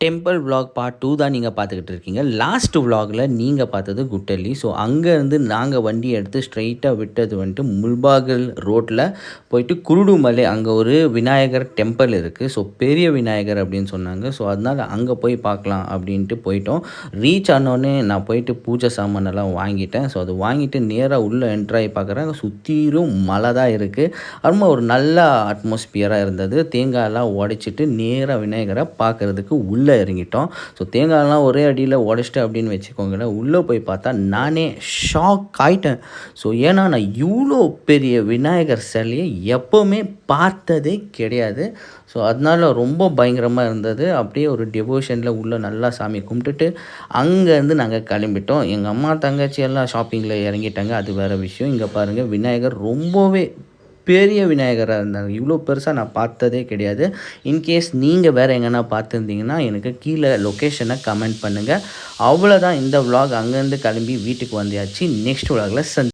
Temple vlog part 2 தான் நீங்கள் பார்த்துக்கிட்டு இருக்கீங்க. லாஸ்ட் விலாகில் நீங்கள் பார்த்தது குட்டல்லி. ஸோ அங்கேருந்து நாங்கள் வண்டி எடுத்து ஸ்ட்ரைட்டாக விட்டது வந்துட்டு முல்பாகல் ரோட்டில் போயிட்டு குருடுமலை, அங்கே ஒரு விநாயகர் டெம்பிள் இருக்குது. ஸோ பெரிய விநாயகர் அப்படின்னு சொன்னாங்க. ஸோ அதனால் அங்கே போய் பார்க்கலாம் அப்படின்ட்டு போயிட்டோம். ரீச் ஆனோடனே நான் போயிட்டு பூஜை சாமானெல்லாம் வாங்கிட்டேன். ஸோ அது வாங்கிட்டு நேராக உள்ளே என்ட்ராகி பார்க்குறேன். சுற்றிலும் மழை தான் இருக்குது. ரொம்ப ஒரு நல்ல அட்மாஸ்பியராக இருந்தது. தேங்காயெல்லாம் உடைச்சிட்டு நேராக விநாயகரை பார்க்குறதுக்கு உள்ளே இறங்கிட்டோம். ஸோ தேங்காயெல்லாம் ஒரே அடியில் உடைச்சிட்டு அப்படின்னு வச்சுக்கோங்களேன். உள்ளே போய் பார்த்தா நானே ஷாக் ஆகிட்டேன். ஸோ ஏன்னா நான் இவ்வளோ பெரிய விநாயகர் சிலையை எப்போவுமே பார்த்ததே கிடையாது. ஸோ அதனால் ரொம்ப பயங்கரமாக இருந்தது. அப்படியே ஒரு டிவோஷனில் உள்ளே நல்லா சாமி கும்பிட்டுட்டு அங்கேருந்து நாங்கள் கிளம்பிட்டோம். எங்கள் அம்மா தங்கச்சி எல்லாம் ஷாப்பிங்கில் இறங்கிட்டாங்க, அது வேறு விஷயம். இங்கே பாருங்கள், விநாயகர் ரொம்பவே பெரிய விநாயகராக இருந்தாங்க. இவ்வளோ பெருசாக நான் பார்த்ததே கிடையாது. இன்கேஸ் நீங்கள் வேறு எங்கன்னா பார்த்துருந்தீங்கன்னா எனக்கு கீழே லொக்கேஷனை கமெண்ட் பண்ணுங்கள். அவ்வளோதான் இந்த விலாக். அங்கேருந்து கிளம்பி வீட்டுக்கு வந்தாச்சு. நெக்ஸ்ட் விலாகில்